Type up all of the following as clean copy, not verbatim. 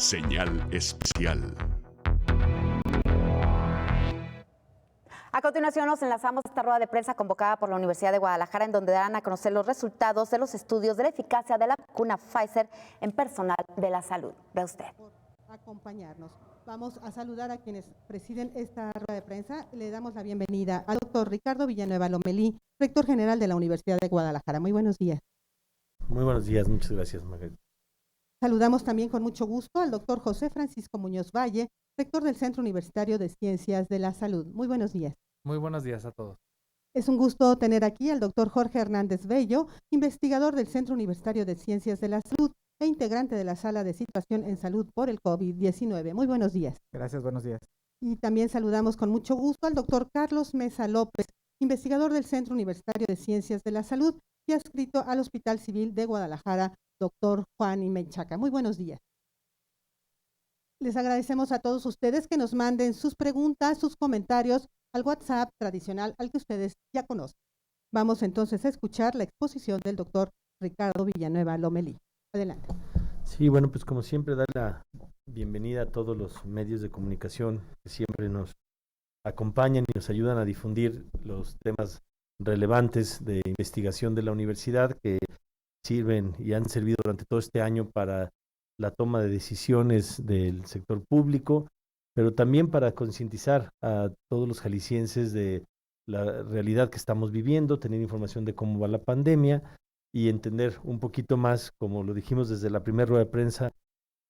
Señal especial. A continuación nos enlazamos a esta rueda de prensa convocada por la Universidad de Guadalajara, en donde darán a conocer los resultados de los estudios de la eficacia de la vacuna Pfizer en personal de la salud. Ve usted. Por acompañarnos. Vamos a saludar a quienes presiden esta rueda de prensa. Le damos la bienvenida al doctor Ricardo Villanueva Lomelí, rector general de la Universidad de Guadalajara. Muy buenos días. Muy buenos días, muchas gracias, Margarita. Saludamos también con mucho gusto al doctor José Francisco Muñoz Valle, rector del Centro Universitario de Ciencias de la Salud. Muy buenos días. Muy buenos días a todos. Es un gusto tener aquí al doctor Jorge Hernández Bello, investigador del Centro Universitario de Ciencias de la Salud e integrante de la Sala de Situación en Salud por el COVID-19. Muy buenos días. Gracias, buenos días. Y también saludamos con mucho gusto al doctor Carlos Mesa López, investigador del Centro Universitario de Ciencias de la Salud y adscrito al Hospital Civil de Guadalajara, doctor Juan Menchaca. Muy buenos días. Les agradecemos a todos ustedes que nos manden sus preguntas, sus comentarios al WhatsApp tradicional al que ustedes ya conocen. Vamos entonces a escuchar la exposición del doctor Ricardo Villanueva Lomelí. Adelante. Sí, bueno, pues como siempre, dar la bienvenida a todos los medios de comunicación que siempre nos acompañan y nos ayudan a difundir los temas relevantes de investigación de la universidad que sirven y han servido durante todo este año para la toma de decisiones del sector público, pero también para concientizar a todos los jaliscienses de la realidad que estamos viviendo, tener información de cómo va la pandemia y entender un poquito más, como lo dijimos desde la primera rueda de prensa,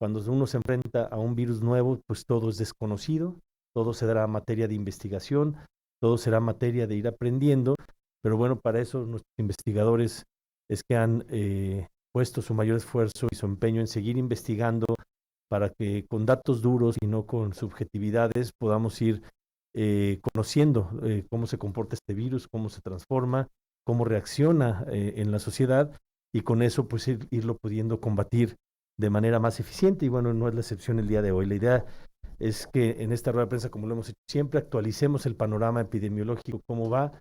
cuando uno se enfrenta a un virus nuevo, pues todo es desconocido, todo será materia de investigación, todo será materia de ir aprendiendo, pero bueno, para eso nuestros investigadores es que han puesto su mayor esfuerzo y su empeño en seguir investigando para que con datos duros y no con subjetividades podamos ir conociendo cómo se comporta este virus, cómo se transforma, cómo reacciona en la sociedad y con eso pues irlo pudiendo combatir de manera más eficiente y bueno, no es la excepción el día de hoy. La idea es que en esta rueda de prensa, como lo hemos hecho siempre, actualicemos el panorama epidemiológico, cómo va,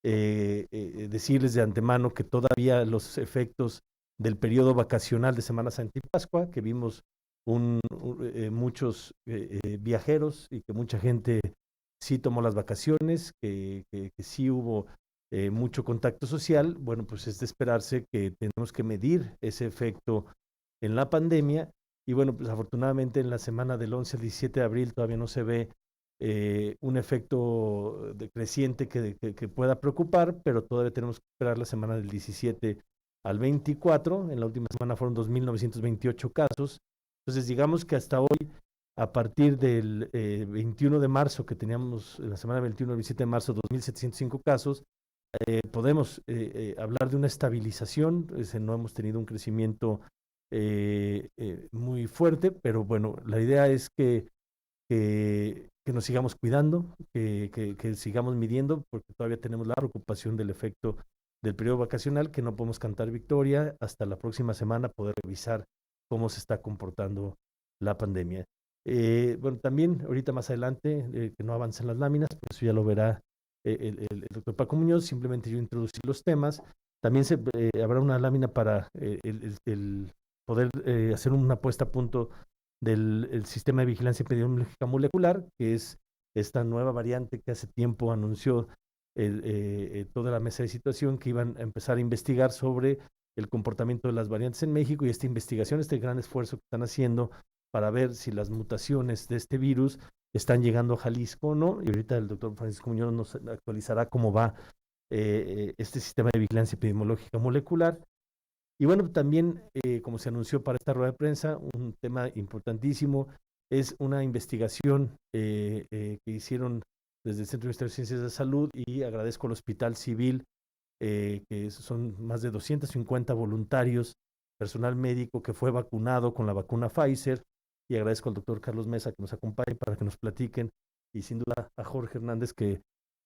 decirles de antemano que todavía los efectos del periodo vacacional de Semana Santa y Pascua, que vimos muchos viajeros y que mucha gente sí tomó las vacaciones, que sí hubo mucho contacto social, bueno, pues es de esperarse que tenemos que medir ese efecto en la pandemia y bueno, pues afortunadamente en la semana del 11 al 17 de abril todavía no se ve un efecto decreciente que pueda preocupar, pero todavía tenemos que esperar la semana del 17 al 24, en la última semana fueron 2.928 casos, entonces digamos que hasta hoy, a partir del 21 de marzo, que teníamos en la semana 21 al 27 de marzo 2.705 casos, podemos hablar de una estabilización, no hemos tenido un crecimiento muy fuerte, pero bueno, la idea es que nos sigamos cuidando, que sigamos midiendo, porque todavía tenemos la preocupación del efecto del periodo vacacional, que no podemos cantar victoria hasta la próxima semana poder revisar cómo se está comportando la pandemia. Bueno, también ahorita más adelante, que no avancen las láminas, por eso ya lo verá el doctor Paco Muñoz, simplemente yo introducir los temas. También habrá una lámina para el poder hacer una puesta a punto del sistema de vigilancia epidemiológica molecular, que es esta nueva variante que hace tiempo anunció toda la mesa de situación que iban a empezar a investigar sobre el comportamiento de las variantes en México y esta investigación, este gran esfuerzo que están haciendo para ver si las mutaciones de este virus están llegando a Jalisco o no, y ahorita el doctor Francisco Muñoz nos actualizará cómo va este sistema de vigilancia epidemiológica molecular. Y bueno, también, como se anunció para esta rueda de prensa, un tema importantísimo es una investigación que hicieron desde el Centro Universitario de Ciencias de Salud y agradezco al Hospital Civil, que son más de 250 voluntarios, personal médico que fue vacunado con la vacuna Pfizer, y agradezco al doctor Carlos Mesa que nos acompañe para que nos platiquen, y sin duda a Jorge Hernández que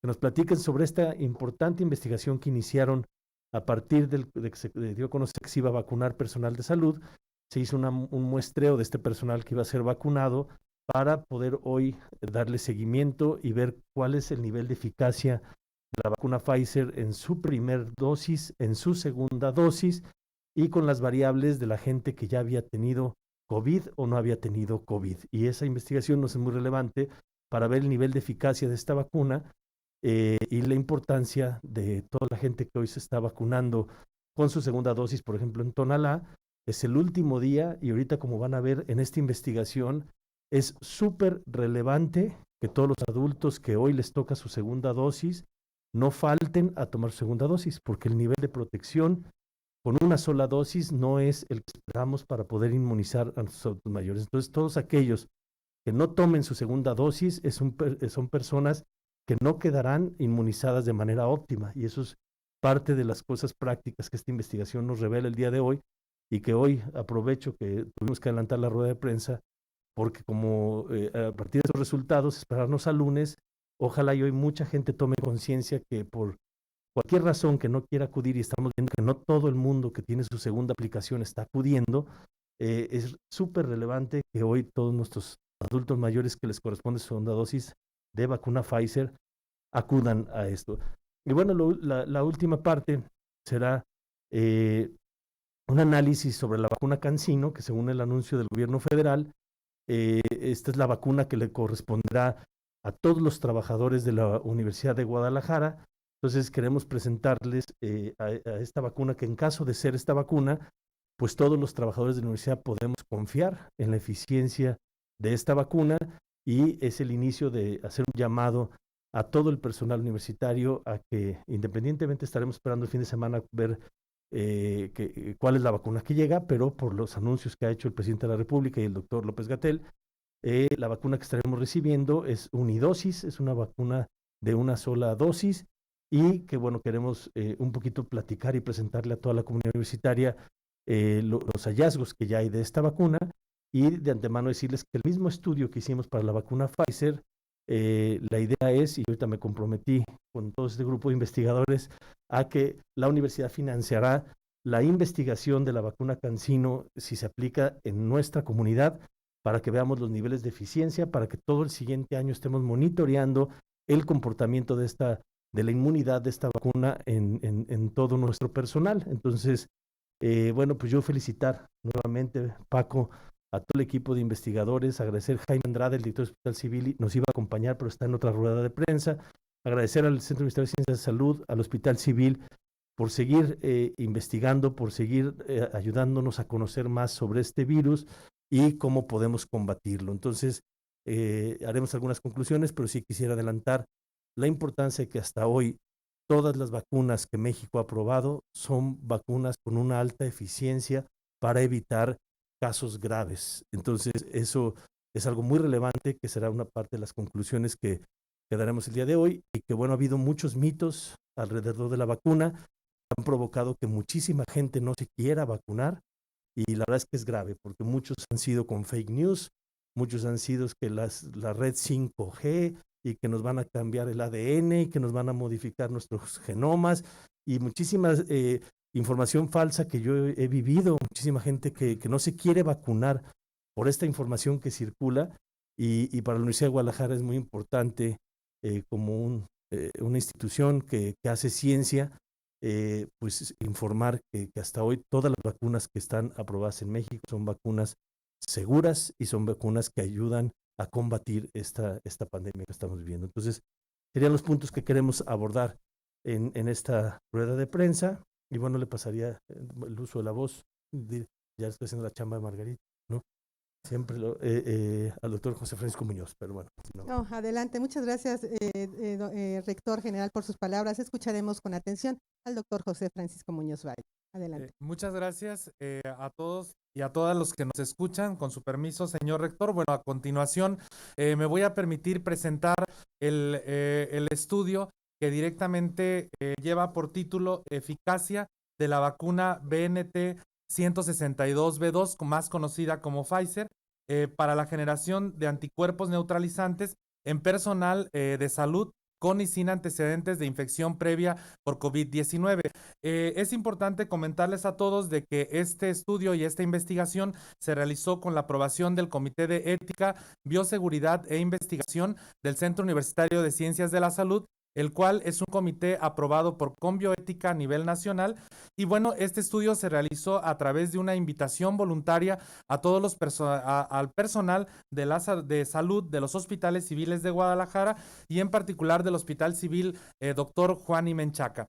nos platiquen sobre esta importante investigación que iniciaron a partir de que se dio a conocer que se iba a vacunar personal de salud. Se hizo un muestreo de este personal que iba a ser vacunado para poder hoy darle seguimiento y ver cuál es el nivel de eficacia de la vacuna Pfizer en su primer dosis, en su segunda dosis y con las variables de la gente que ya había tenido COVID o no había tenido COVID. Y esa investigación nos es muy relevante para ver el nivel de eficacia de esta vacuna y la importancia de toda la gente que hoy se está vacunando con su segunda dosis, por ejemplo, en Tonalá. Es el último día y ahorita, como van a ver en esta investigación, es súper relevante que todos los adultos que hoy les toca su segunda dosis no falten a tomar su segunda dosis, porque el nivel de protección con una sola dosis no es el que esperamos para poder inmunizar a nuestros adultos mayores. Entonces, todos aquellos que no tomen su segunda dosis son personas que no quedarán inmunizadas de manera óptima, y eso es parte de las cosas prácticas que esta investigación nos revela el día de hoy, y que hoy aprovecho que tuvimos que adelantar la rueda de prensa, porque como a partir de esos resultados, esperarnos al lunes, ojalá y hoy mucha gente tome conciencia que por cualquier razón que no quiera acudir, y estamos viendo que no todo el mundo que tiene su segunda aplicación está acudiendo, es súper relevante que hoy todos nuestros adultos mayores que les corresponde su segunda dosis de vacuna Pfizer acudan a esto. Y bueno, la última parte será un análisis sobre la vacuna CanSino, que según el anuncio del gobierno federal, esta es la vacuna que le corresponderá a todos los trabajadores de la Universidad de Guadalajara. Entonces queremos presentarles a esta vacuna, que en caso de ser esta vacuna, pues todos los trabajadores de la universidad podemos confiar en la eficiencia de esta vacuna, y es el inicio de hacer un llamado a todo el personal universitario a que, independientemente, estaremos esperando el fin de semana ver cuál es la vacuna que llega, pero por los anuncios que ha hecho el presidente de la República y el doctor López-Gatell, la vacuna que estaremos recibiendo es unidosis, es una vacuna de una sola dosis, y que bueno, queremos un poquito platicar y presentarle a toda la comunidad universitaria los hallazgos que ya hay de esta vacuna, y de antemano decirles que el mismo estudio que hicimos para la vacuna Pfizer, la idea es, y ahorita me comprometí con todo este grupo de investigadores, a que la universidad financiará la investigación de la vacuna CanSino si se aplica en nuestra comunidad, para que veamos los niveles de eficiencia, para que todo el siguiente año estemos monitoreando el comportamiento de la inmunidad de esta vacuna en todo nuestro personal. Entonces, bueno, pues yo felicitar nuevamente, Paco, a todo el equipo de investigadores, agradecer a Jaime Andrade, el director del Hospital Civil, nos iba a acompañar, pero está en otra rueda de prensa, agradecer al Centro Universitario de Ciencias de Salud, al Hospital Civil, por seguir investigando, por seguir ayudándonos a conocer más sobre este virus y cómo podemos combatirlo. Entonces, haremos algunas conclusiones, pero sí quisiera adelantar la importancia de que hasta hoy todas las vacunas que México ha aprobado son vacunas con una alta eficiencia para evitar casos graves. Entonces, eso es algo muy relevante, que será una parte de las conclusiones que daremos el día de hoy, y que bueno, ha habido muchos mitos alrededor de la vacuna, han provocado que muchísima gente no se quiera vacunar, y la verdad es que es grave, porque muchos han sido con fake news, muchos han sido que la red 5G, y que nos van a cambiar el ADN, y que nos van a modificar nuestros genomas, y muchísima información falsa que yo he vivido, muchísima gente que no se quiere vacunar por esta información que circula, y para la Universidad de Guadalajara es muy importante como una institución que hace ciencia, pues informar que hasta hoy todas las vacunas que están aprobadas en México son vacunas seguras, y son vacunas que ayudan a combatir esta pandemia que estamos viviendo. Entonces, serían los puntos que queremos abordar en esta rueda de prensa, y bueno, le pasaría el uso de la voz, ya estoy haciendo la chamba de Margarita, ¿no? Siempre al doctor José Francisco Muñoz, pero bueno. Si no. No, adelante, muchas gracias, rector general, por sus palabras. Escucharemos con atención al doctor José Francisco Muñoz Valle. Adelante. Muchas gracias a todos y a todas los que nos escuchan. Con su permiso, señor rector. Bueno, a continuación me voy a permitir presentar el estudio que directamente lleva por título Eficacia de la vacuna BNT 162b2, más conocida como Pfizer, para la generación de anticuerpos neutralizantes en personal de salud con y sin antecedentes de infección previa por COVID-19. Es importante comentarles a todos de que este estudio y esta investigación se realizó con la aprobación del Comité de Ética, Bioseguridad e Investigación del Centro Universitario de Ciencias de la Salud, el cual es un comité aprobado por Conbioética a nivel nacional. Y bueno, este estudio se realizó a través de una invitación voluntaria a todos los al personal de salud de los hospitales civiles de Guadalajara y en particular del Hospital Civil Dr. Juan y Menchaca.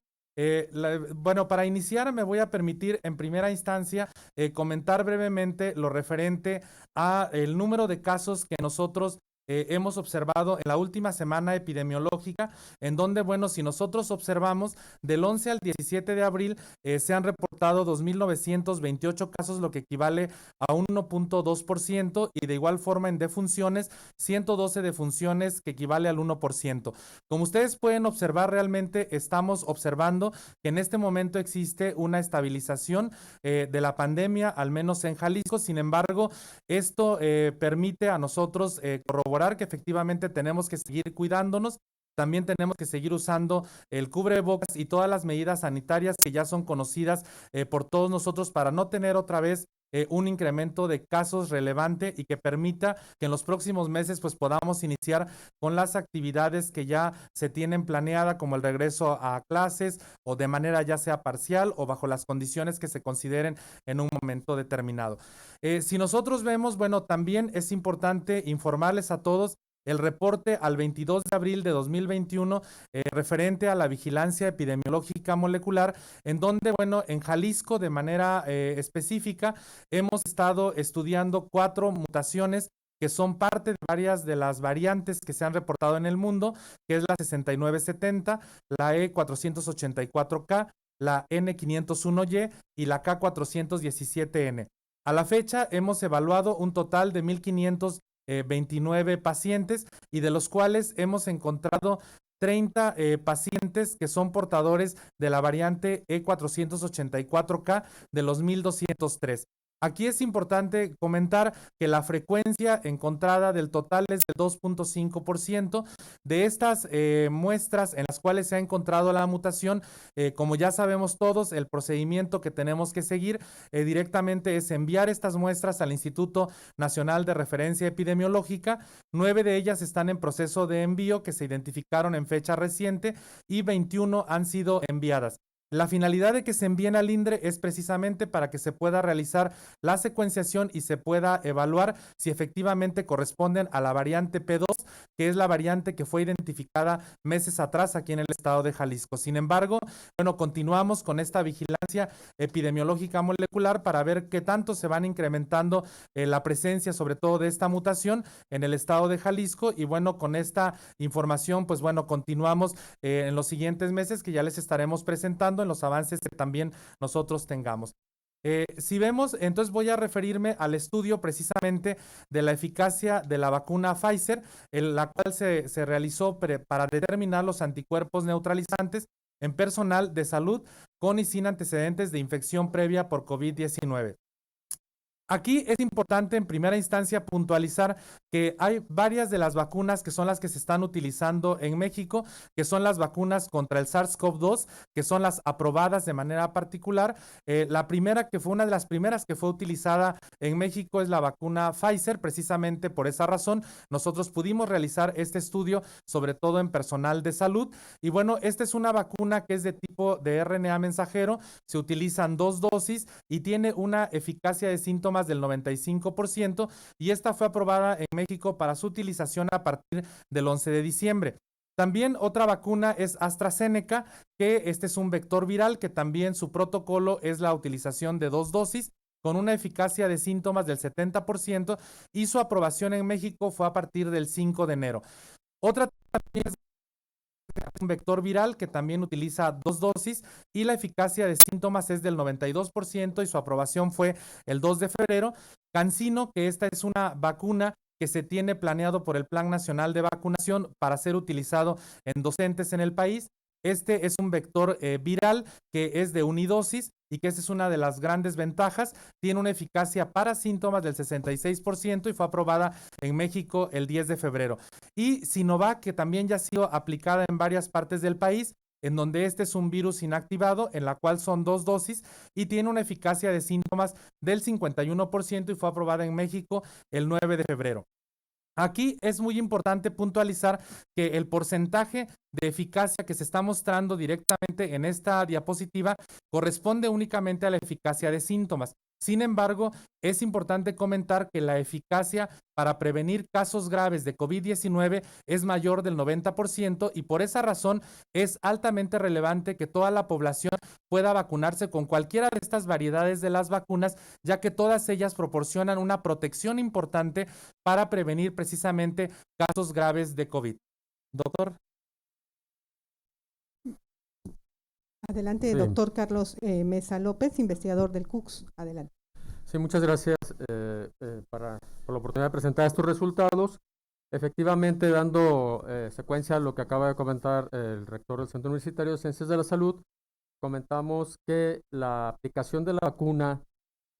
Bueno, para iniciar me voy a permitir en primera instancia comentar brevemente lo referente a el número de casos que nosotros hemos observado en la última semana epidemiológica, en donde, bueno, si nosotros observamos, del 11 al 17 de abril se han reportado 2.928 casos, lo que equivale a un 1.2%, y de igual forma en defunciones, 112 defunciones, que equivale al 1%. Como ustedes pueden observar, realmente estamos observando que en este momento existe una estabilización de la pandemia, al menos en Jalisco. Sin embargo, esto permite a nosotros corroborar que efectivamente tenemos que seguir cuidándonos. También tenemos que seguir usando el cubrebocas y todas las medidas sanitarias que ya son conocidas por todos nosotros, para no tener otra vez un incremento de casos relevante y que permita que en los próximos meses pues podamos iniciar con las actividades que ya se tienen planeada, como el regreso a clases, o de manera ya sea parcial o bajo las condiciones que se consideren en un momento determinado. Si nosotros vemos, bueno, también es importante informarles a todos el reporte al 22 de abril de 2021 referente a la vigilancia epidemiológica molecular, en donde, bueno, en Jalisco de manera específica hemos estado estudiando 4 mutaciones que son parte de varias de las variantes que se han reportado en el mundo, que es la 6970, la E484K, la N501Y y la K417N. A la fecha hemos evaluado un total de 1,529 pacientes, y de los cuales hemos encontrado 30 pacientes que son portadores de la variante E484K de los 1,203. Aquí es importante comentar que la frecuencia encontrada del total es del 2.5%. De estas muestras en las cuales se ha encontrado la mutación, como ya sabemos todos, el procedimiento que tenemos que seguir directamente es enviar estas muestras al Instituto Nacional de Referencia Epidemiológica. 9 de ellas están en proceso de envío, que se identificaron en fecha reciente, y 21 han sido enviadas. La finalidad de que se envíen al INDRE es precisamente para que se pueda realizar la secuenciación y se pueda evaluar si efectivamente corresponden a la variante P2, que es la variante que fue identificada meses atrás aquí en el estado de Jalisco. Sin embargo, bueno, continuamos con esta vigilancia epidemiológica molecular para ver qué tanto se van incrementando la presencia, sobre todo de esta mutación, en el estado de Jalisco. Y bueno, con esta información, pues bueno, continuamos en los siguientes meses, que ya les estaremos presentando en los avances que también nosotros tengamos. Si vemos, entonces voy a referirme al estudio precisamente de la eficacia de la vacuna Pfizer, la cual se realizó para determinar los anticuerpos neutralizantes en personal de salud con y sin antecedentes de infección previa por COVID-19. Aquí es importante en primera instancia puntualizar que hay varias de las vacunas que son las que se están utilizando en México, que son las vacunas contra el SARS-CoV-2, que son las aprobadas de manera particular. La primera, que fue una de las primeras que fue utilizada en México, es la vacuna Pfizer. Precisamente por esa razón nosotros pudimos realizar este estudio, sobre todo en personal de salud. Y bueno, esta es una vacuna que es de tipo de RNA mensajero, se utilizan 2 dosis y tiene una eficacia de síntomas del 95%, y esta fue aprobada en México para su utilización a partir del 11 de diciembre. También otra vacuna es AstraZeneca, que este es un vector viral, que también su protocolo es la utilización de 2 dosis con una eficacia de síntomas del 70%, y su aprobación en México fue a partir del 5 de enero. Otra también es un vector viral que también utiliza 2 dosis y la eficacia de síntomas es del 92%, y su aprobación fue el 2 de febrero. CanSino, que esta es una vacuna que se tiene planeado por el Plan Nacional de Vacunación para ser utilizado en docentes en el país. Este es un vector viral que es de unidosis, y que esa es una de las grandes ventajas. Tiene una eficacia para síntomas del 66% y fue aprobada en México el 10 de febrero. Y Sinovac, que también ya ha sido aplicada en varias partes del país, en donde este es un virus inactivado, en la cual son 2 dosis y tiene una eficacia de síntomas del 51% y fue aprobada en México el 9 de febrero. Aquí es muy importante puntualizar que el porcentaje de eficacia que se está mostrando directamente en esta diapositiva corresponde únicamente a la eficacia de síntomas. Sin embargo, es importante comentar que la eficacia para prevenir casos graves de COVID-19 es mayor del 90% y por esa razón es altamente relevante que toda la población pueda vacunarse con cualquiera de estas variedades de las vacunas, ya que todas ellas proporcionan una protección importante para prevenir precisamente casos graves de COVID. Doctor. Adelante, Sí. doctor Carlos Mesa López, investigador del CUCS. Adelante. Sí, muchas gracias por la oportunidad de presentar estos resultados. Efectivamente, dando secuencia a lo que acaba de comentar el rector del Centro Universitario de Ciencias de la Salud, comentamos que la aplicación de la vacuna,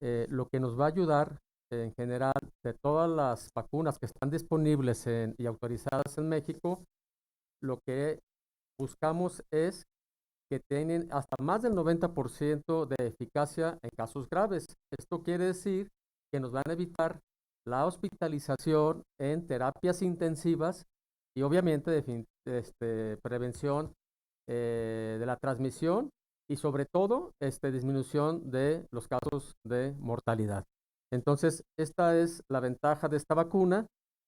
lo que nos va a ayudar en general de todas las vacunas que están disponibles y autorizadas en México, lo que buscamos es que tienen hasta más del 90% de eficacia en casos graves. Esto quiere decir que nos van a evitar la hospitalización en terapias intensivas y obviamente prevención de la transmisión y sobre todo disminución de los casos de mortalidad. Entonces, esta es la ventaja de esta vacuna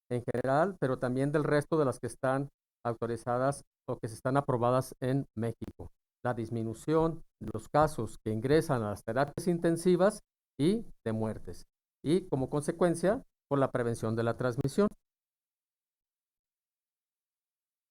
en general, pero también del resto de las que están autorizadas o que se están aprobadas en México. La disminución de los casos que ingresan a las terapias intensivas y de muertes. Y como consecuencia, por la prevención de la transmisión.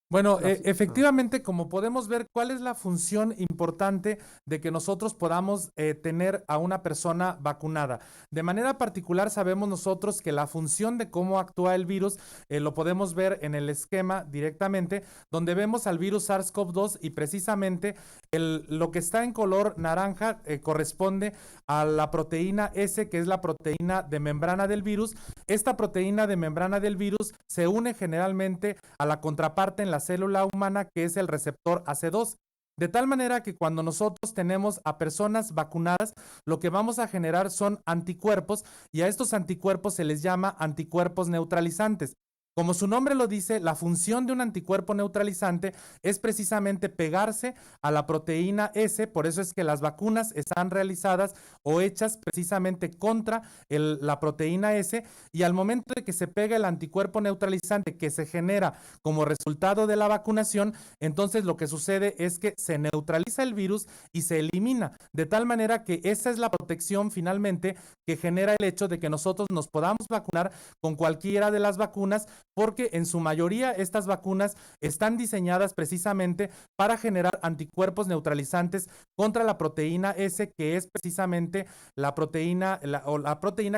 Bueno, efectivamente, como podemos ver, ¿cuál es la función importante de que nosotros podamos tener a una persona vacunada? De manera particular, sabemos nosotros que la función de cómo actúa el virus lo podemos ver en el esquema directamente, donde vemos al virus SARS-CoV-2 y precisamente lo que está en color naranja corresponde a la proteína S, que es la proteína de membrana del virus. Esta proteína de membrana del virus se une generalmente a la contraparte en la célula humana, que es el receptor AC2. De tal manera que cuando nosotros tenemos a personas vacunadas, lo que vamos a generar son anticuerpos y a estos anticuerpos se les llama anticuerpos neutralizantes. Como su nombre lo dice, la función de un anticuerpo neutralizante es precisamente pegarse a la proteína S, por eso es que las vacunas están realizadas o hechas precisamente contra la proteína S, y al momento de que se pega el anticuerpo neutralizante que se genera como resultado de la vacunación, entonces lo que sucede es que se neutraliza el virus y se elimina, de tal manera que esa es la protección finalmente que genera el hecho de que nosotros nos podamos vacunar con cualquiera de las vacunas, porque en su mayoría estas vacunas están diseñadas precisamente para generar anticuerpos neutralizantes contra la proteína S, que es precisamente la proteína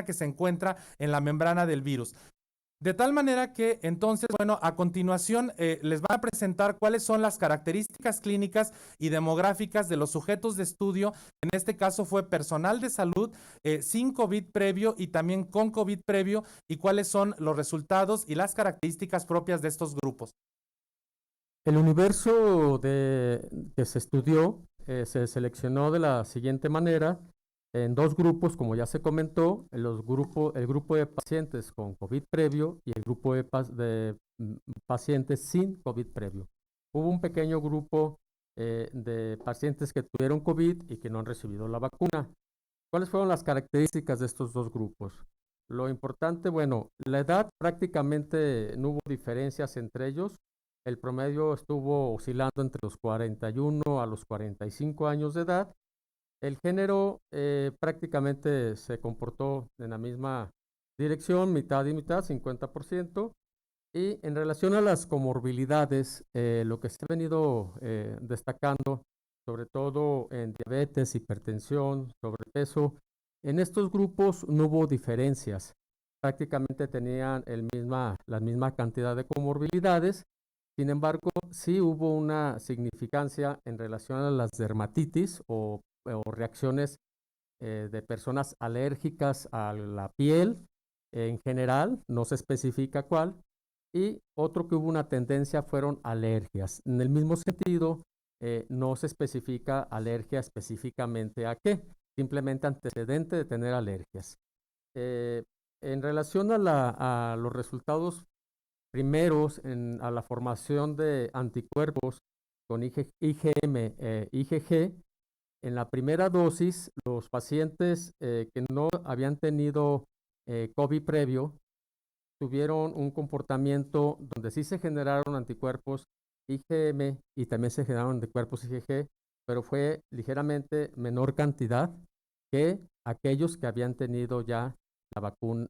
que se encuentra en la membrana del virus. De tal manera que entonces, bueno, a continuación les van a presentar cuáles son las características clínicas y demográficas de los sujetos de estudio. En este caso fue personal de salud sin COVID previo y también con COVID previo, y cuáles son los resultados y las características propias de estos grupos. El universo que se estudió se seleccionó de la siguiente manera. En dos grupos, como ya se comentó, el grupo de pacientes con COVID previo y el grupo de pacientes sin COVID previo. Hubo un pequeño grupo de pacientes que tuvieron COVID y que no han recibido la vacuna. ¿Cuáles fueron las características de estos dos grupos? Lo importante, bueno, la edad prácticamente no hubo diferencias entre ellos. El promedio estuvo oscilando entre los 41 a los 45 años de edad. El género prácticamente se comportó en la misma dirección, mitad y mitad, 50%. Y en relación a las comorbilidades, lo que se ha venido destacando, sobre todo en diabetes, hipertensión, sobrepeso, en estos grupos no hubo diferencias. Prácticamente tenían la misma cantidad de comorbilidades. Sin embargo, sí hubo una significancia en relación a las dermatitis o reacciones de personas alérgicas a la piel en general, no se especifica cuál, y otro que hubo una tendencia fueron alergias. En el mismo sentido, no se especifica alergia específicamente a qué, simplemente antecedente de tener alergias. En relación a los resultados primeros a la formación de anticuerpos con IgM, IgG. En la primera dosis, los pacientes que no habían tenido COVID previo tuvieron un comportamiento donde sí se generaron anticuerpos IgM y también se generaron anticuerpos IgG, pero fue ligeramente menor cantidad que aquellos que habían tenido ya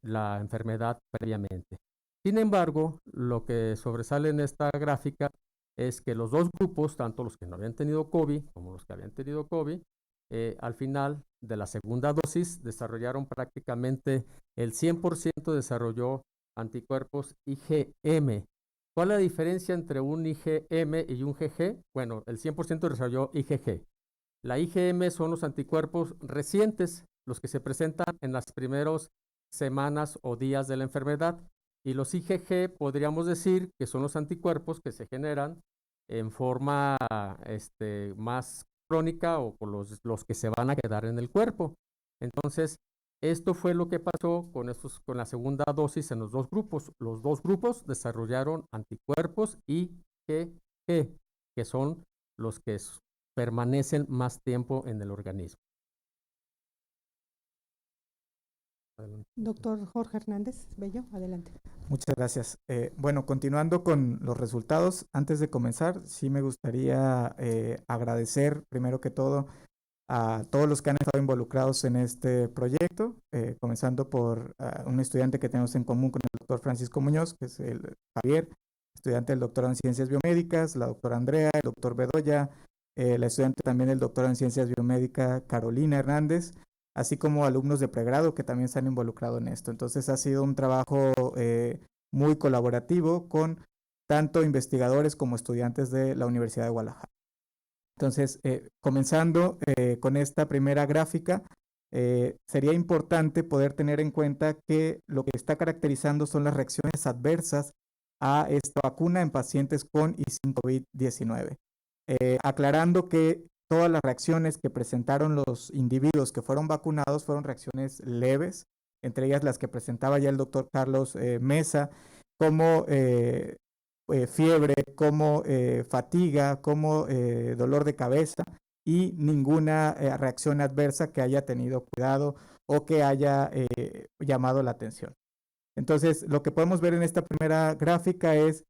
la enfermedad previamente. Sin embargo, lo que sobresale en esta gráfica es que los dos grupos, tanto los que no habían tenido COVID como los que habían tenido COVID, al final de la segunda dosis desarrollaron prácticamente el 100% desarrolló anticuerpos IgM. ¿Cuál es la diferencia entre un IgM y un GG? Bueno, el 100% desarrolló IgG. La IgM son los anticuerpos recientes, los que se presentan en las primeras semanas o días de la enfermedad. Y los IgG podríamos decir que son los anticuerpos que se generan en forma más crónica o por los que se van a quedar en el cuerpo. Entonces, esto fue lo que pasó con la segunda dosis en los dos grupos. Los dos grupos desarrollaron anticuerpos IgG, que son los que permanecen más tiempo en el organismo. Adelante. Doctor Jorge Hernández Bello, adelante. Muchas gracias. Bueno, continuando con los resultados, antes de comenzar, sí me gustaría agradecer primero que todo a todos los que han estado involucrados en este proyecto, comenzando por un estudiante que tenemos en común con el doctor Francisco Muñoz, que es el Javier, estudiante del doctorado en Ciencias Biomédicas, la doctora Andrea, el doctor Bedoya, la estudiante también del doctorado en Ciencias Biomédicas, Carolina Hernández, así como alumnos de pregrado que también se han involucrado en esto. Entonces ha sido un trabajo muy colaborativo con tanto investigadores como estudiantes de la Universidad de Guadalajara. Entonces, comenzando con esta primera gráfica, sería importante poder tener en cuenta que lo que está caracterizando son las reacciones adversas a esta vacuna en pacientes con y sin COVID-19. Aclarando que todas las reacciones que presentaron los individuos que fueron vacunados fueron reacciones leves, entre ellas las que presentaba ya el doctor Carlos Mesa, como fiebre, como fatiga, como dolor de cabeza y ninguna reacción adversa que haya tenido cuidado o que haya llamado la atención. Entonces, lo que podemos ver en esta primera gráfica es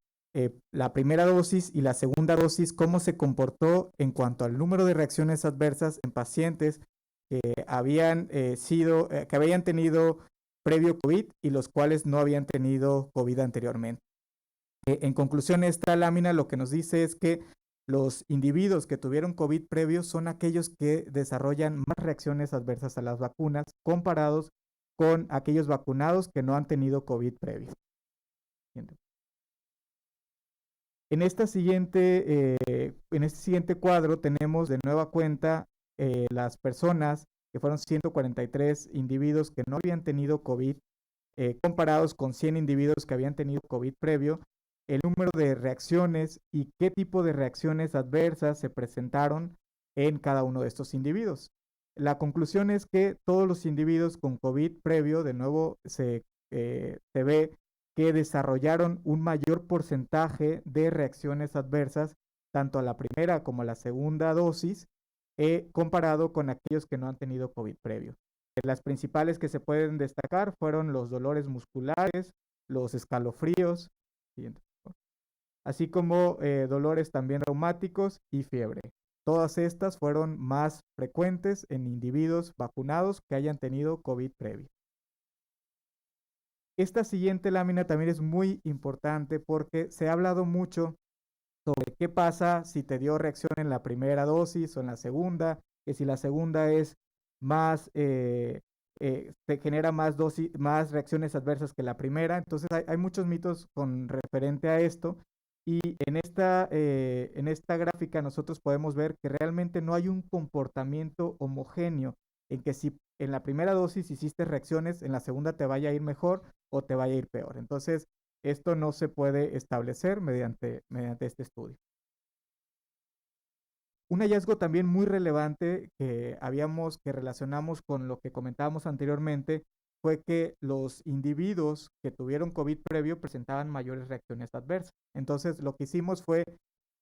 la primera dosis y la segunda dosis, cómo se comportó en cuanto al número de reacciones adversas en pacientes que habían tenido previo COVID y los cuales no habían tenido COVID anteriormente. En conclusión, esta lámina lo que nos dice es que los individuos que tuvieron COVID previo son aquellos que desarrollan más reacciones adversas a las vacunas comparados con aquellos vacunados que no han tenido COVID previo. En este siguiente cuadro tenemos de nueva cuenta las personas que fueron 143 individuos que no habían tenido COVID, comparados con 100 individuos que habían tenido COVID previo, el número de reacciones y qué tipo de reacciones adversas se presentaron en cada uno de estos individuos. La conclusión es que todos los individuos con COVID previo, de nuevo, se ve que desarrollaron un mayor porcentaje de reacciones adversas, tanto a la primera como a la segunda dosis, comparado con aquellos que no han tenido COVID previo. Las principales que se pueden destacar fueron los dolores musculares, los escalofríos, así como dolores también reumáticos y fiebre. Todas estas fueron más frecuentes en individuos vacunados que hayan tenido COVID previo. Esta siguiente lámina también es muy importante porque se ha hablado mucho sobre qué pasa si te dio reacción en la primera dosis o en la segunda, que si la segunda es más, te genera más reacciones adversas que la primera. Entonces hay muchos mitos con referente a esto. Y en esta gráfica nosotros podemos ver que realmente no hay un comportamiento homogéneo en que si en la primera dosis hiciste reacciones, en la segunda te vaya a ir mejor o te vaya a ir peor. Entonces, esto no se puede establecer mediante este estudio. Un hallazgo también muy relevante que relacionamos con lo que comentábamos anteriormente fue que los individuos que tuvieron COVID previo presentaban mayores reacciones adversas. Entonces, lo que hicimos fue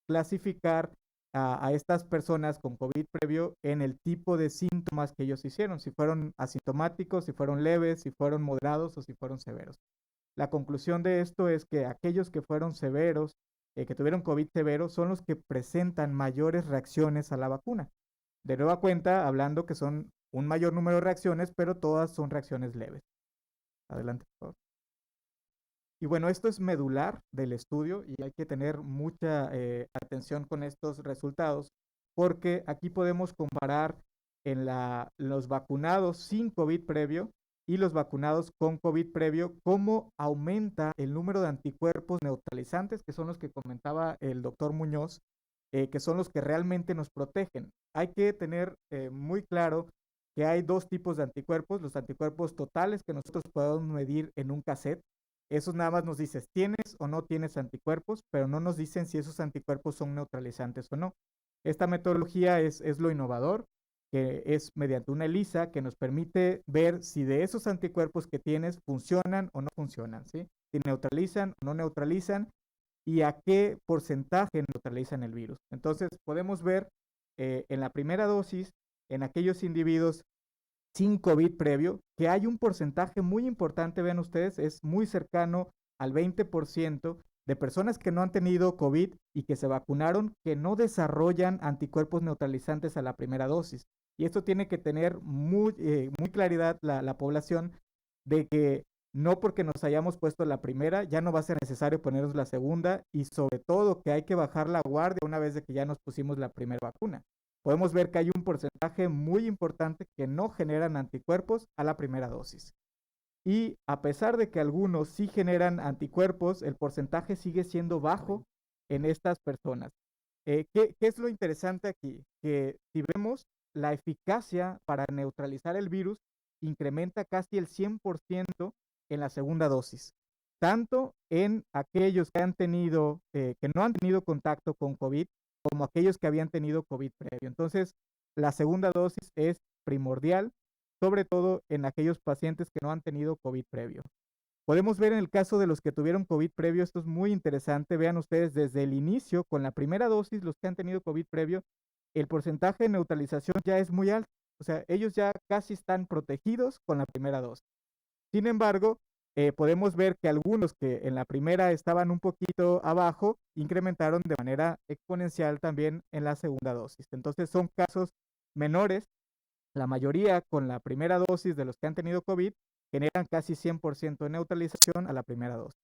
clasificar a estas personas con COVID previo en el tipo de síntomas que ellos hicieron, si fueron asintomáticos, si fueron leves, si fueron moderados o si fueron severos. La conclusión de esto es que aquellos que fueron severos, que tuvieron COVID severo, son los que presentan mayores reacciones a la vacuna. De nueva cuenta, hablando que son un mayor número de reacciones, pero todas son reacciones leves. Adelante, por favor. Y bueno, esto es medular del estudio y hay que tener mucha atención con estos resultados, porque aquí podemos comparar en los vacunados sin COVID previo y los vacunados con COVID previo, cómo aumenta el número de anticuerpos neutralizantes, que son los que comentaba el doctor Muñoz, que son los que realmente nos protegen. Hay que tener muy claro que hay dos tipos de anticuerpos: los anticuerpos totales, que nosotros podemos medir en un cassette. Esos nada más nos dices, ¿tienes o no tienes anticuerpos? Pero no nos dicen si esos anticuerpos son neutralizantes o no. Esta metodología es lo innovador, que es mediante una ELISA que nos permite ver si de esos anticuerpos que tienes funcionan o no funcionan, ¿sí? Si neutralizan o no neutralizan y a qué porcentaje neutralizan el virus. Entonces podemos ver en la primera dosis, en aquellos individuos sin COVID previo, que hay un porcentaje muy importante, vean ustedes, es muy cercano al 20% de personas que no han tenido COVID y que se vacunaron, que no desarrollan anticuerpos neutralizantes a la primera dosis. Y esto tiene que tener muy claridad la población, de que no porque nos hayamos puesto la primera, ya no va a ser necesario ponernos la segunda, y sobre todo que hay que bajar la guardia una vez de que ya nos pusimos la primera vacuna. Podemos ver que hay un porcentaje muy importante que no generan anticuerpos a la primera dosis. Y a pesar de que algunos sí generan anticuerpos, el porcentaje sigue siendo bajo en estas personas. ¿Qué es lo interesante aquí? Que si vemos, la eficacia para neutralizar el virus incrementa casi el 100% en la segunda dosis, tanto en aquellos que han tenido, que no han tenido contacto con COVID, como aquellos que habían tenido COVID previo. Entonces, la segunda dosis es primordial, sobre todo en aquellos pacientes que no han tenido COVID previo. Podemos ver en el caso de los que tuvieron COVID previo, esto es muy interesante. Vean ustedes desde el inicio, con la primera dosis, los que han tenido COVID previo, el porcentaje de neutralización ya es muy alto. O sea, ellos ya casi están protegidos con la primera dosis. Sin embargo, podemos ver que algunos que en la primera estaban un poquito abajo, incrementaron de manera exponencial también en la segunda dosis. Entonces son casos menores. La mayoría con la primera dosis de los que han tenido COVID generan casi 100% de neutralización a la primera dosis.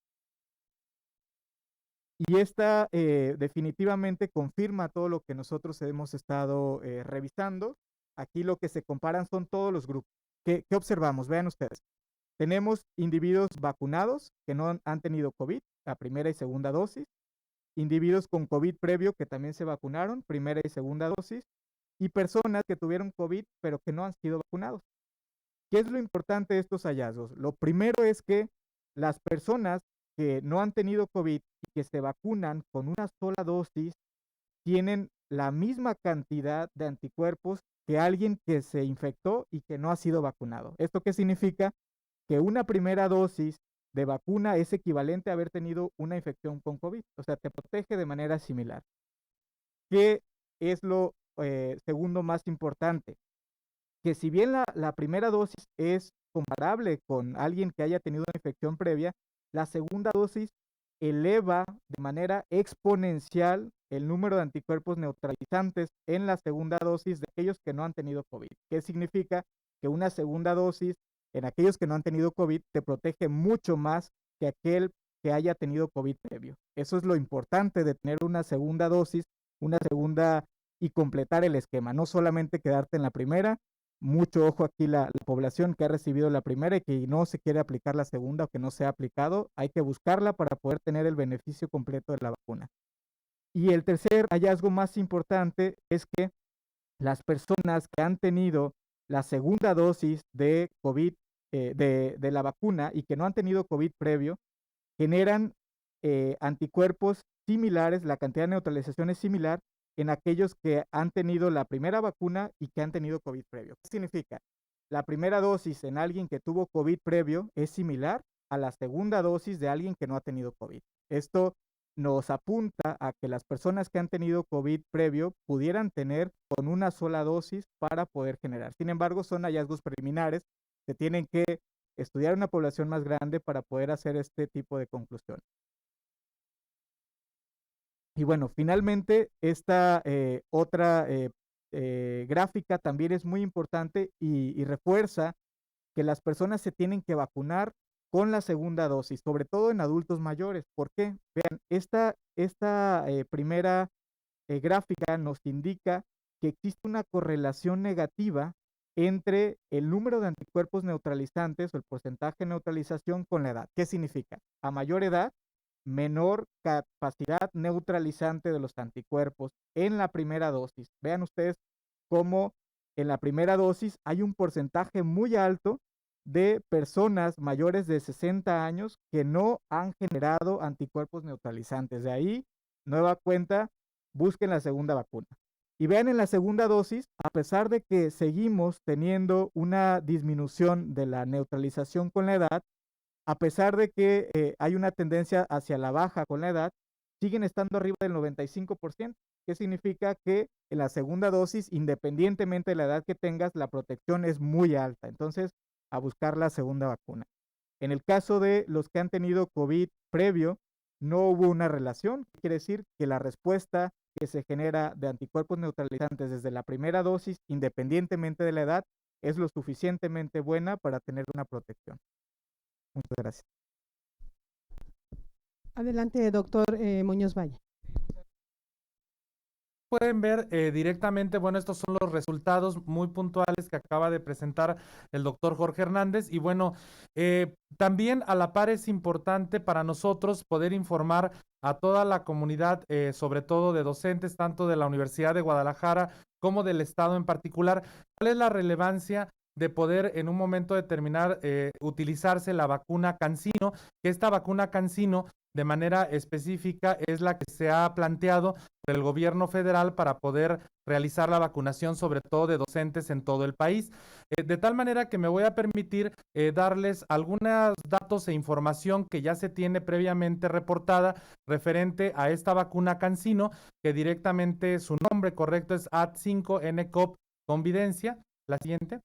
Y esta definitivamente confirma todo lo que nosotros hemos estado revisando. Aquí lo que se comparan son todos los grupos. ¿Qué observamos? Vean ustedes. Tenemos individuos vacunados que no han tenido COVID, la primera y segunda dosis, individuos con COVID previo que también se vacunaron, primera y segunda dosis, y personas que tuvieron COVID pero que no han sido vacunados. ¿Qué es lo importante de estos hallazgos? Lo primero es que las personas que no han tenido COVID y que se vacunan con una sola dosis tienen la misma cantidad de anticuerpos que alguien que se infectó y que no ha sido vacunado. ¿Esto qué significa? Que una primera dosis de vacuna es equivalente a haber tenido una infección con COVID, o sea, te protege de manera similar. ¿Qué es lo segundo más importante? Que si bien la primera dosis es comparable con alguien que haya tenido una infección previa, la segunda dosis eleva de manera exponencial el número de anticuerpos neutralizantes en la segunda dosis de aquellos que no han tenido COVID. ¿Qué significa? Que una segunda dosis en aquellos que no han tenido COVID te protege mucho más que aquel que haya tenido COVID previo. Eso es lo importante de tener una segunda dosis, y completar el esquema, no solamente quedarte en la primera. Mucho ojo aquí la población que ha recibido la primera y que no se quiere aplicar la segunda o que no se ha aplicado, hay que buscarla para poder tener el beneficio completo de la vacuna. Y el tercer hallazgo más importante es que las personas que han tenido la segunda dosis de COVID, de la vacuna y que no han tenido COVID previo, generan anticuerpos similares, la cantidad de neutralización es similar en aquellos que han tenido la primera vacuna y que han tenido COVID previo. ¿Qué significa? la primera dosis en alguien que tuvo COVID previo es similar a la segunda dosis de alguien que no ha tenido COVID. Esto nos apunta a que las personas que han tenido COVID previo pudieran tener con una sola dosis para poder generar. Sin embargo, son hallazgos preliminares. Se tienen que estudiar una población más grande para poder hacer este tipo de conclusión. Y bueno, finalmente, esta otra gráfica también es muy importante y refuerza que las personas se tienen que vacunar con la segunda dosis, sobre todo en adultos mayores. ¿Por qué? Vean, esta primera gráfica nos indica que existe una correlación negativa entre el número de anticuerpos neutralizantes o el porcentaje de neutralización con la edad. ¿Qué significa? A mayor edad, menor capacidad neutralizante de los anticuerpos en la primera dosis. Vean ustedes cómo en la primera dosis hay un porcentaje muy alto de personas mayores de 60 años que no han generado anticuerpos neutralizantes. De ahí, nueva cuenta, busquen la segunda vacuna. Y vean en la segunda dosis, a pesar de que seguimos teniendo una disminución de la neutralización con la edad, a pesar de que hay una tendencia hacia la baja con la edad, siguen estando arriba del 95%, que significa que en la segunda dosis, independientemente de la edad que tengas, la protección es muy alta. Entonces, a buscar la segunda vacuna. En el caso de los que han tenido COVID previo, no hubo una relación. Quiere decir que la respuesta que se genera de anticuerpos neutralizantes desde la primera dosis, independientemente de la edad, es lo suficientemente buena para tener una protección. Muchas gracias. Adelante, doctor Muñoz Valle. Pueden ver directamente, bueno, estos son los resultados muy puntuales que acaba de presentar el doctor Jorge Hernández. Y bueno, también a la par es importante para nosotros poder informar a toda la comunidad, sobre todo de docentes, tanto de la Universidad de Guadalajara como del Estado en particular, cuál es la relevancia de poder en un momento determinado utilizarse la vacuna CanSino, que esta vacuna CanSino de manera específica es la que se ha planteado por el gobierno federal para poder realizar la vacunación, sobre todo de docentes en todo el país. De tal manera que me voy a permitir darles algunos datos e información que ya se tiene previamente reportada referente a esta vacuna CanSino, que directamente su nombre correcto es Ad5-nCoV Convidencia. La siguiente.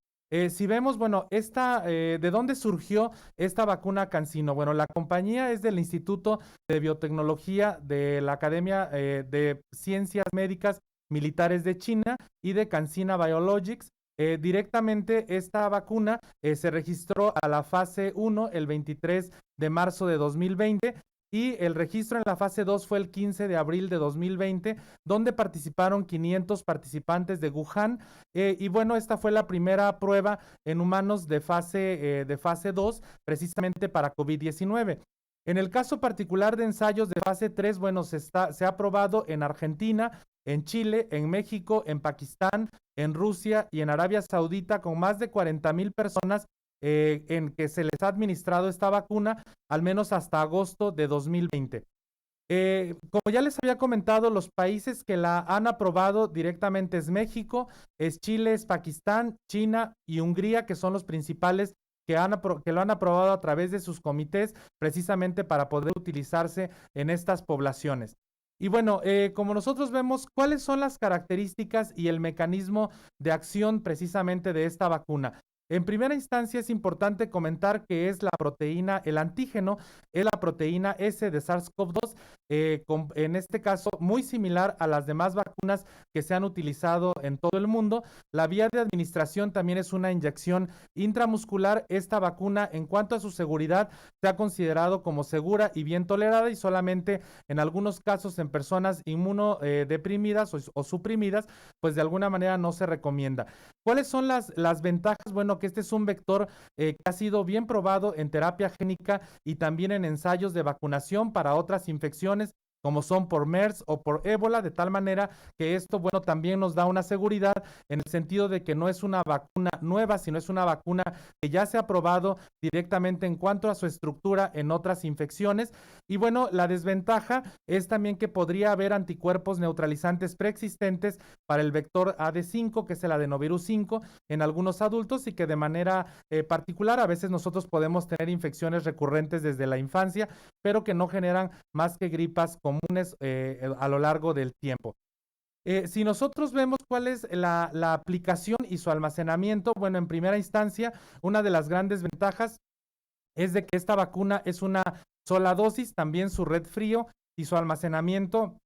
Si vemos, bueno, ¿de dónde surgió esta vacuna CanSino? Bueno, la compañía es del Instituto de Biotecnología de la Academia de Ciencias Médicas Militares de China y de CanSino Biologics. Directamente esta vacuna se registró a la fase 1 el 23 de marzo de 2020 y el registro en la fase 2 fue el 15 de abril de 2020, donde participaron 500 participantes de Wuhan. Y bueno, esta fue la primera prueba en humanos de fase 2, precisamente para COVID-19. En el caso particular de ensayos de fase 3, bueno, se ha probado en Argentina, en Chile, en México, en Pakistán, en Rusia y en Arabia Saudita con más de 40,000 personas en que se les ha administrado esta vacuna, al menos hasta agosto de 2020. Como ya les había comentado, los países que la han aprobado directamente es México, es Chile, es Pakistán, China y Hungría, que son los principales que lo han aprobado a través de sus comités, precisamente para poder utilizarse en estas poblaciones. Y bueno, como nosotros vemos, ¿cuáles son las características y el mecanismo de acción precisamente de esta vacuna? En primera instancia es importante comentar que es la proteína, el antígeno, es la proteína S de SARS-CoV-2, en este caso muy similar a las demás vacunas que se han utilizado en todo el mundo. La vía de administración también es una inyección intramuscular. Esta vacuna, en cuanto a su seguridad, se ha considerado como segura y bien tolerada y solamente en algunos casos en personas inmunodeprimidas o suprimidas, pues de alguna manera no se recomienda. ¿Cuáles son las ventajas? Bueno, que este es un vector que ha sido bien probado en terapia génica y también en ensayos de vacunación para otras infecciones como son por MERS o por ébola, de tal manera que esto, bueno, también nos da una seguridad en el sentido de que no es una vacuna nueva, sino es una vacuna que ya se ha probado directamente en cuanto a su estructura en otras infecciones. Y bueno, la desventaja es también que podría haber anticuerpos neutralizantes preexistentes para el vector AD5, que es el adenovirus 5, en algunos adultos, y que de manera particular a veces nosotros podemos tener infecciones recurrentes desde la infancia, pero que no generan más que gripas comunes a lo largo del tiempo. Si nosotros vemos cuál es la aplicación y su almacenamiento, bueno, en primera instancia, una de las grandes ventajas es de que esta vacuna es una sola dosis, también su red frío y su almacenamiento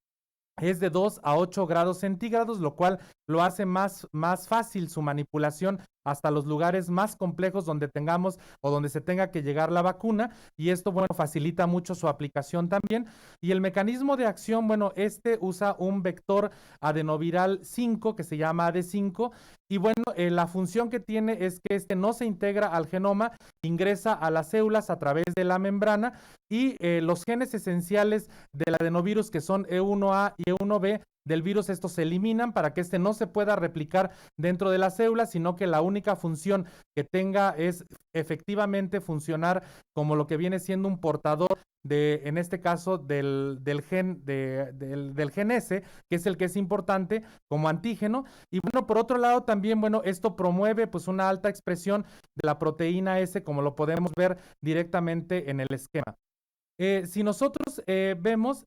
es de 2 a 8 grados centígrados, lo cual lo hace más fácil su manipulación hasta los lugares más complejos donde tengamos o donde se tenga que llegar la vacuna, y esto, bueno, facilita mucho su aplicación también. Y el mecanismo de acción, bueno, usa un vector adenoviral 5 que se llama AD5, y bueno, la función que tiene es que no se integra al genoma, ingresa a las células a través de la membrana, y los genes esenciales del adenovirus, que son E1A y E1B del virus, estos se eliminan para que no se pueda replicar dentro de la célula, sino que la única función que tenga es efectivamente funcionar como lo que viene siendo un portador en este caso, del gen S, que es el que es importante como antígeno. Y bueno, por otro lado también, bueno, esto promueve pues una alta expresión de la proteína S, como lo podemos ver directamente en el esquema. Si nosotros vemos,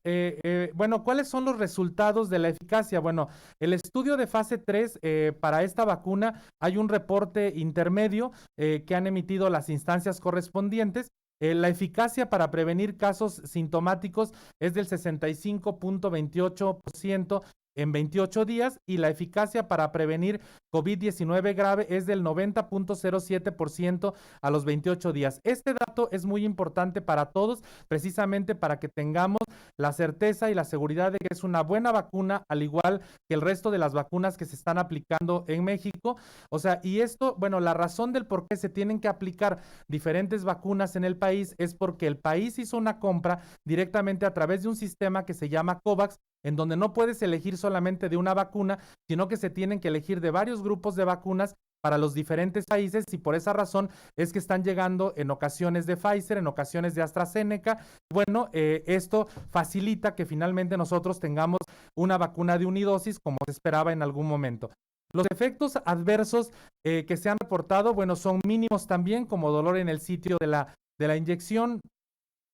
bueno, ¿cuáles son los resultados de la eficacia? Bueno, el estudio de fase 3 para esta vacuna, hay un reporte intermedio que han emitido las instancias correspondientes. La eficacia para prevenir casos sintomáticos es del 65.28% en 28 días, y la eficacia para prevenir COVID-19 grave es del 90.07% a los 28 días. Este dato es muy importante para todos, precisamente para que tengamos la certeza y la seguridad de que es una buena vacuna, al igual que el resto de las vacunas que se están aplicando en México. O sea, y esto, bueno, la razón del por qué se tienen que aplicar diferentes vacunas en el país es porque el país hizo una compra directamente a través de un sistema que se llama COVAX, en donde no puedes elegir solamente de una vacuna, sino que se tienen que elegir de varios grupos de vacunas para los diferentes países, y por esa razón es que están llegando en ocasiones de Pfizer, en ocasiones de AstraZeneca. Bueno, esto facilita que finalmente nosotros tengamos una vacuna de unidosis como se esperaba en algún momento. Los efectos adversos que se han reportado, bueno, son mínimos también, como dolor en el sitio de la inyección,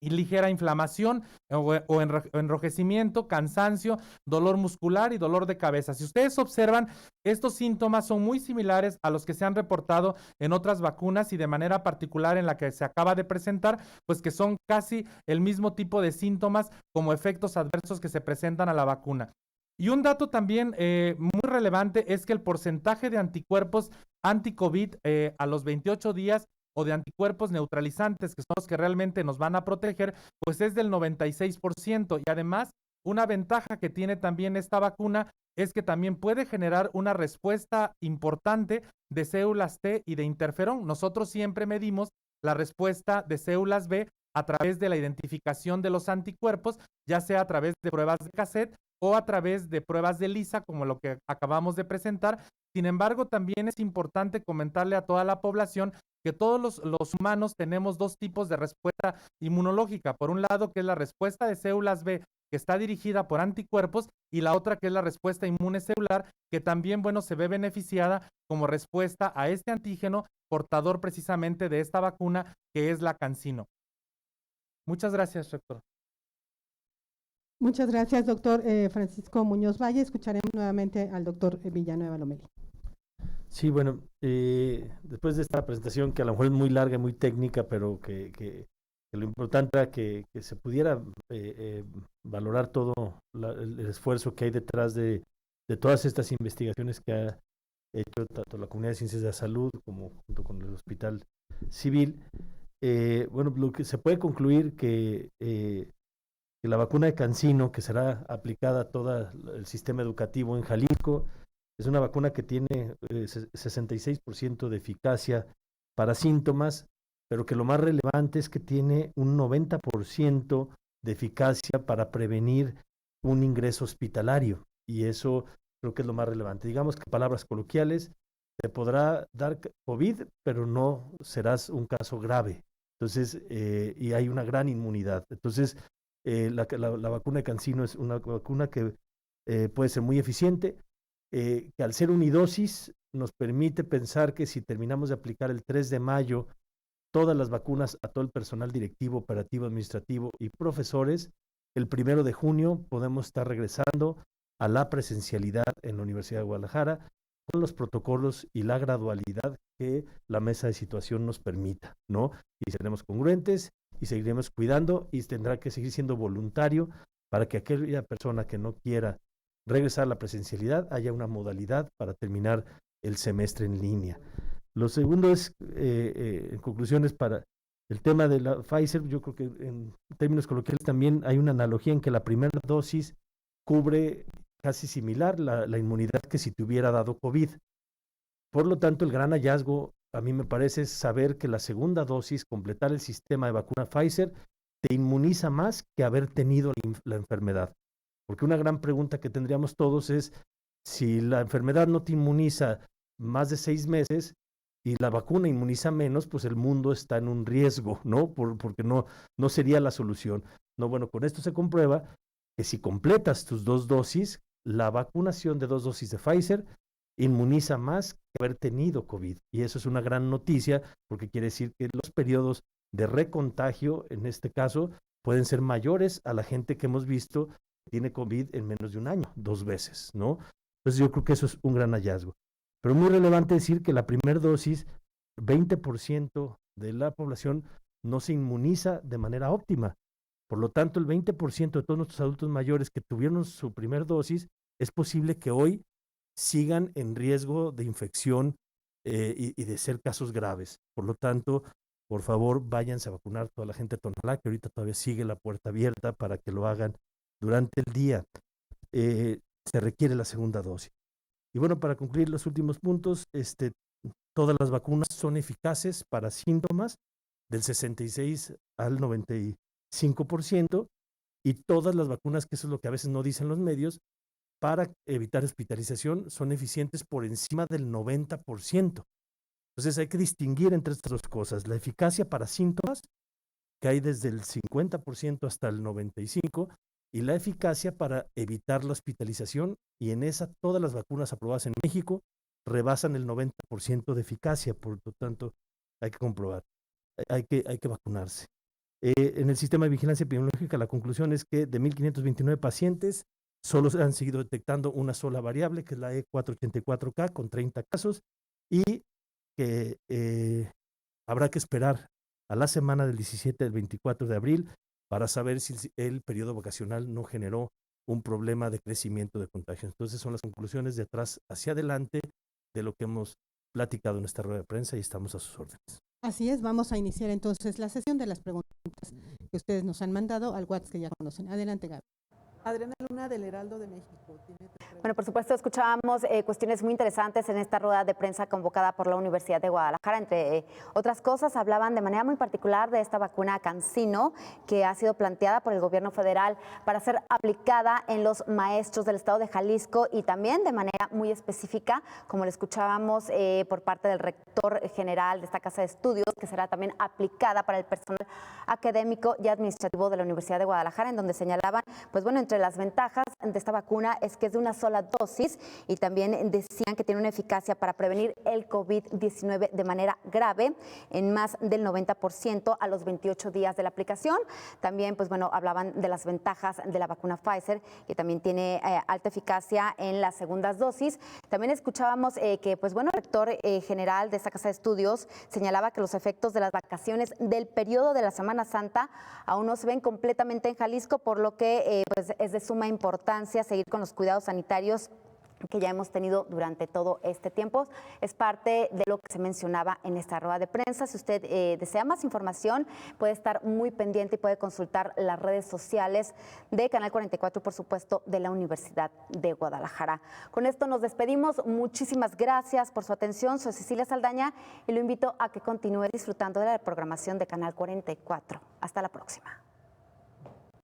y ligera inflamación o enrojecimiento, cansancio, dolor muscular y dolor de cabeza. Si ustedes observan, estos síntomas son muy similares a los que se han reportado en otras vacunas, y de manera particular en la que se acaba de presentar, pues que son casi el mismo tipo de síntomas como efectos adversos que se presentan a la vacuna. Y un dato también muy relevante es que el porcentaje de anticuerpos anti-COVID a los 28 días o de anticuerpos neutralizantes, que son los que realmente nos van a proteger, pues es del 96%. Y además, una ventaja que tiene también esta vacuna es que también puede generar una respuesta importante de células T y de interferón. Nosotros siempre medimos la respuesta de células B a través de la identificación de los anticuerpos, ya sea a través de pruebas de cassette o a través de pruebas de ELISA, como lo que acabamos de presentar. Sin embargo, también es importante comentarle a toda la población que todos los humanos tenemos dos tipos de respuesta inmunológica. Por un lado, que es la respuesta de células B, que está dirigida por anticuerpos, y la otra, que es la respuesta inmune celular, que también, bueno, se ve beneficiada como respuesta a este antígeno portador precisamente de esta vacuna, que es la CanSino. Muchas gracias, rector. Muchas gracias, doctor Francisco Muñoz Valle. Escucharemos nuevamente al doctor Villanueva Lomelí. Sí, bueno, después de esta presentación, que a lo mejor es muy larga y muy técnica, pero que lo importante era que se pudiera valorar todo el esfuerzo que hay detrás de todas estas investigaciones que ha hecho tanto la Comunidad de Ciencias de la Salud como junto con el Hospital Civil. Bueno, lo que se puede concluir que la vacuna de CanSino, que será aplicada a todo el sistema educativo en Jalisco, es una vacuna que tiene 66% de eficacia para síntomas, pero que lo más relevante es que tiene un 90% de eficacia para prevenir un ingreso hospitalario, y eso creo que es lo más relevante. Digamos que palabras coloquiales, te podrá dar COVID, pero no serás un caso grave. Entonces, y hay una gran inmunidad. Entonces, la vacuna de CanSino es una vacuna que puede ser muy eficiente, que al ser unidosis nos permite pensar que si terminamos de aplicar el 3 de mayo todas las vacunas a todo el personal directivo, operativo, administrativo y profesores, el 1 de junio podemos estar regresando a la presencialidad en la Universidad de Guadalajara con los protocolos y la gradualidad que la mesa de situación nos permita, ¿no? Y seremos congruentes y seguiremos cuidando, y tendrá que seguir siendo voluntario para que aquella persona que no quiera regresar a la presencialidad haya una modalidad para terminar el semestre en línea. Lo segundo es, en conclusiones, para el tema de la Pfizer, yo creo que en términos coloquiales también hay una analogía en que la primera dosis cubre casi similar la inmunidad que si te hubiera dado COVID. Por lo tanto, el gran hallazgo, a mí me parece, es saber que la segunda dosis, completar el sistema de vacuna Pfizer, te inmuniza más que haber tenido la enfermedad. Porque una gran pregunta que tendríamos todos es, si la enfermedad no te inmuniza más de 6 meses y la vacuna inmuniza menos, pues el mundo está en un riesgo, ¿no? Porque no sería la solución. No, bueno, con esto se comprueba que si completas tus 2 dosis, la vacunación de 2 dosis de Pfizer inmuniza más que haber tenido COVID. Y eso es una gran noticia, porque quiere decir que los periodos de recontagio, en este caso, pueden ser mayores a la gente que hemos visto que tiene COVID en menos de un año, 2 veces, ¿no? Entonces yo creo que eso es un gran hallazgo. Pero muy relevante decir que la primera dosis, 20% de la población no se inmuniza de manera óptima. Por lo tanto, el 20% de todos nuestros adultos mayores que tuvieron su primera dosis, es posible que hoy sigan en riesgo de infección y de ser casos graves. Por lo tanto, por favor, váyanse a vacunar toda la gente de Tonalá, que ahorita todavía sigue la puerta abierta para que lo hagan durante el día. Se requiere la segunda dosis. Y bueno, para concluir los últimos puntos, todas las vacunas son eficaces para síntomas del 66 al 95%, y todas las vacunas, que eso es lo que a veces no dicen los medios, para evitar hospitalización son eficientes por encima del 90%. Entonces hay que distinguir entre estas dos cosas: la eficacia para síntomas, que hay desde el 50% hasta el 95%, y la eficacia para evitar la hospitalización, y en esa todas las vacunas aprobadas en México rebasan el 90% de eficacia. Por lo tanto, hay que comprobar, hay que vacunarse. En el sistema de vigilancia epidemiológica, la conclusión es que de 1.529 pacientes, solo se han seguido detectando una sola variable, que es la E484K, con 30 casos, y que habrá que esperar a la semana del 17 al 24 de abril para saber si el periodo vacacional no generó un problema de crecimiento de contagios. Entonces son las conclusiones de atrás hacia adelante de lo que hemos platicado en esta rueda de prensa, y estamos a sus órdenes. Así es, vamos a iniciar entonces la sesión de las preguntas que ustedes nos han mandado al WhatsApp que ya conocen. Adelante, Gaby. Adriana Luna, del Heraldo de México. Bueno, por supuesto, escuchábamos cuestiones muy interesantes en esta rueda de prensa convocada por la Universidad de Guadalajara. Entre otras cosas, hablaban de manera muy particular de esta vacuna CanSino, que ha sido planteada por el gobierno federal para ser aplicada en los maestros del estado de Jalisco, y también de manera muy específica, como lo escuchábamos por parte del rector general de esta casa de estudios, que será también aplicada para el personal académico y administrativo de la Universidad de Guadalajara, en donde señalaban, pues bueno, entre las ventajas de esta vacuna es que es de una sola dosis, y también decían que tiene una eficacia para prevenir el COVID-19 de manera grave en más del 90% a los 28 días de la aplicación. También, pues bueno, hablaban de las ventajas de la vacuna Pfizer, que también tiene alta eficacia en las segundas dosis. También escuchábamos que, pues bueno, el rector general de esta casa de estudios señalaba que los efectos de las vacaciones del periodo de la Semana Santa aún no se ven completamente en Jalisco, por lo que pues es de suma importancia seguir con los cuidados sanitarios que ya hemos tenido durante todo este tiempo. Es parte de lo que se mencionaba en esta rueda de prensa. Si usted desea más información, puede estar muy pendiente y puede consultar las redes sociales de Canal 44, por supuesto, de la Universidad de Guadalajara. Con esto nos despedimos. Muchísimas gracias por su atención. Soy Cecilia Saldaña y lo invito a que continúe disfrutando de la programación de Canal 44. Hasta la próxima.